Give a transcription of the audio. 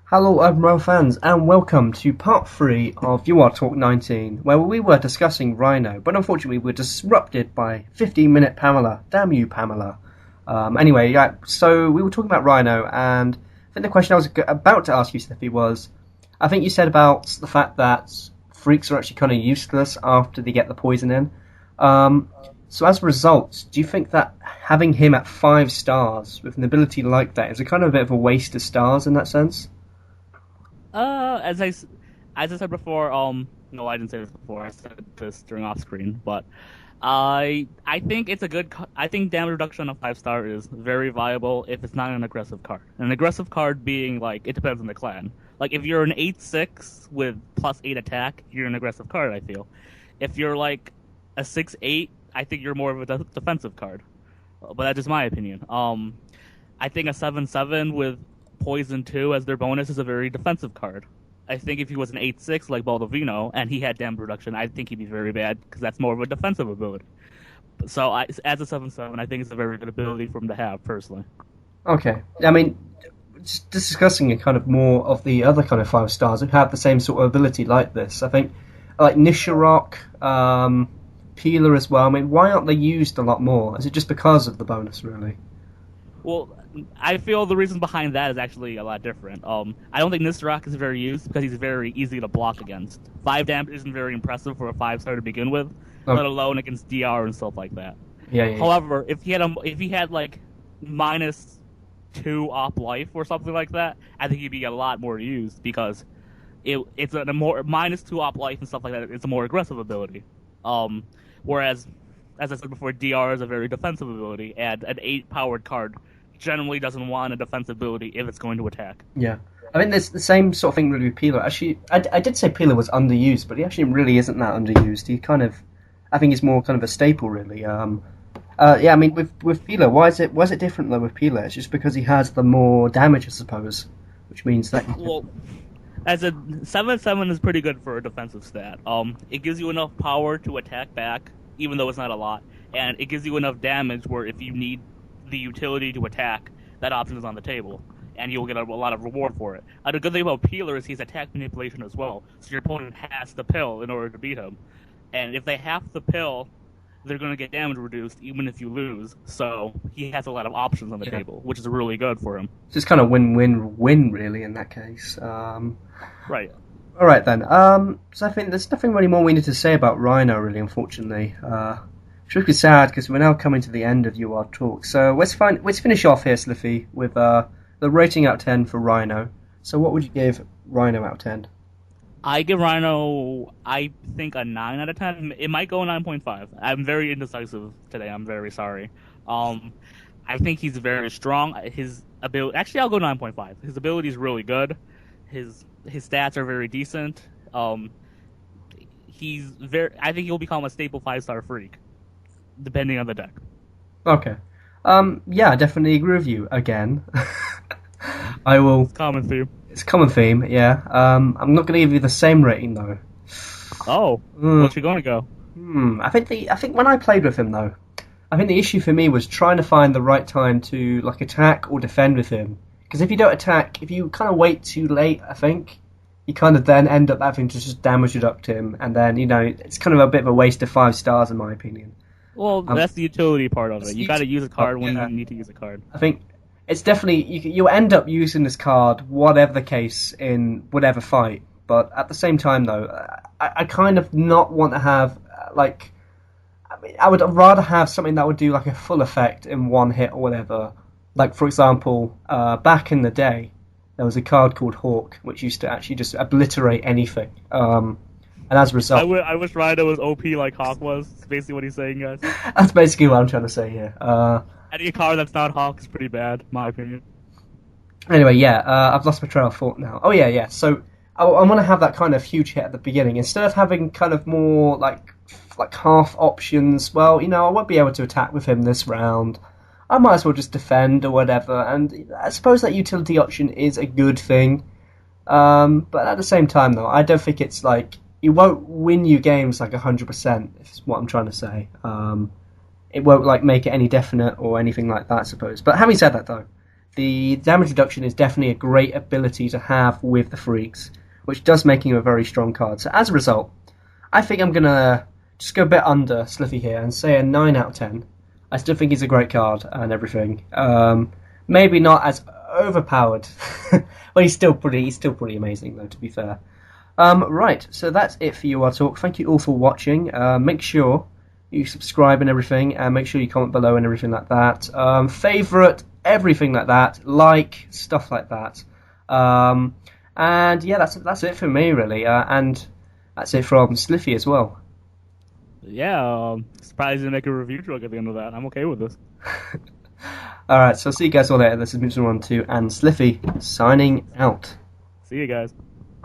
Hello, Admiral fans, and welcome to part 3 of You Are Talk 19, where we were discussing Rhino, but unfortunately we were disrupted by 15-minute Pamela. Damn you, Pamela. Anyway, yeah, so we were talking about Rhino, and I think the question I was about to ask you, Sniffy, was, I think you said about the fact that freaks are actually kind of useless after they get the poison in. So as a result, do you think that having him at 5 stars with an ability like that is a kind of a bit of a waste of stars in that sense? As I said before, no, I didn't say this before. I said this during off screen, but I think it's a good. I think damage reduction of 5 star is very viable if it's not an aggressive card. An aggressive card being like it depends on the clan. Like if you're an 8/6 with +8 attack, you're an aggressive card. I feel. If you're like a 6/8, I think you're more of a defensive card. But that's just my opinion. I think a 7/7 with Poison 2 as their bonus is a very defensive card. I think if he was an 8/6 like Baldovino and he had damage reduction, I think he'd be very bad because that's more of a defensive ability. As a 7/7, I think it's a very good ability for him to have, personally. Okay. I mean, just discussing a kind of more of the other kind of 5 stars who have the same sort of ability like this. I think, like Nisharok, Peeler as well. I mean, why aren't they used a lot more? Is it just because of the bonus, really? Well, I feel the reason behind that is actually a lot different. I don't think Nisrak is very used because he's very easy to block against. 5 damage isn't very impressive for a 5 star to begin with, Oh, let alone against DR and stuff like that. yeah, yeah, yeah. However, if he had like -2 op life or something like that, I think he'd be a lot more used because it's a more -2 op life and stuff like that. It's a more aggressive ability. Whereas, as I said before, DR is a very defensive ability, and an 8 powered card generally doesn't want a defensive ability if it's going to attack. Yeah. I mean, there's the same sort of thing really with Peeler. Actually, I did say Peeler was underused, but he actually really isn't that underused. He kind of, I think he's more kind of a staple, really. Yeah, I mean, with Peeler, why is it different though with Peeler? It's just because he has the more damage, I suppose, which means that. Well, as a 7/7 is pretty good for a defensive stat. It gives you enough power to attack back, even though it's not a lot, and it gives you enough damage where if you need the utility to attack, that option is on the table, and you'll get a lot of reward for it. The good thing about Peeler is he's attack manipulation as well, so your opponent has to pill in order to beat him. And if they have to pill, they're going to get damage reduced even if you lose, so he has a lot of options on the Yeah. table, which is really good for him. It's just kind of win-win-win, really, in that case. Right. All right then. So I think there's nothing really more we need to say about Rhino, really, unfortunately. Which would be sad because we're now coming to the end of your talk. So let's finish off here, Sliffy, with the rating out of 10 for Rhino. So what would you give Rhino out of 10? I give Rhino, I think, a 9 out of 10. It might go 9.5. I'm very indecisive today. I'm very sorry. I think he's very strong. His ability, actually, I'll go 9.5. His ability is really good. His stats are very decent. I think he'll become a staple 5 star freak, depending on the deck. Okay. Yeah, I definitely agree with you again. I will. Common theme. It's a common theme, yeah. I'm not going to give you the same rating though. Oh, Mm, what's you going to go? I think when I played with him though, I think the issue for me was trying to find the right time to like attack or defend with him. Because if you don't attack, if you kind of wait too late, I think you kind of then end up having to just damage reduct him, and then it's kind of a bit of a waste of 5 stars in my opinion. Well, that's the utility part of It's it. the You got to use a card when yeah. you need to use a card. I think it's definitely you'll end up using this card, whatever the case, in whatever fight. But at the same time, though, I kind of not want to have like. I mean, I would rather have something that would do like a full effect in one hit or whatever. Like for example, back in the day, there was a card called Hawk, which used to actually just obliterate anything. And as a result, I wish Rhyno was OP like Hawk was. That's basically what he's saying, guys. that's basically what I'm trying to say here. Any card that's not Hawk is pretty bad, in my opinion. Anyway, yeah, I've lost my trail of thought now. Oh yeah, yeah. So I want to have that kind of huge hit at the beginning instead of having kind of more like half options. Well, I won't be able to attack with him this round. I might as well just defend or whatever. And I suppose that utility option is a good thing. But at the same time, though, I don't think it's like it won't win you games like 100%. Is what I'm trying to say. It won't like make it any definite or anything like that, I suppose. But having said that, though. the damage reduction is definitely a great ability to have with the Freaks, which does make him a very strong card. So as a result, I think I'm going to just go a bit under Sliffy here and say a 9 out of 10. I still think he's a great card and everything. Maybe not as overpowered. Well, he's still pretty amazing, though, to be fair. Right, so that's it for UR Talk. Thank you all for watching. Make sure you subscribe and everything, and make sure you comment below and everything like that. Favourite, everything like that, like, stuff like that. And yeah, that's it for me, really. And that's it from Sliffy as well. Yeah, surprised you didn't make a review joke at the end of that. I'm okay with this. Alright, so I'll see you guys all later. This is Mitchell 1 2 and Sliffy signing out. See you guys.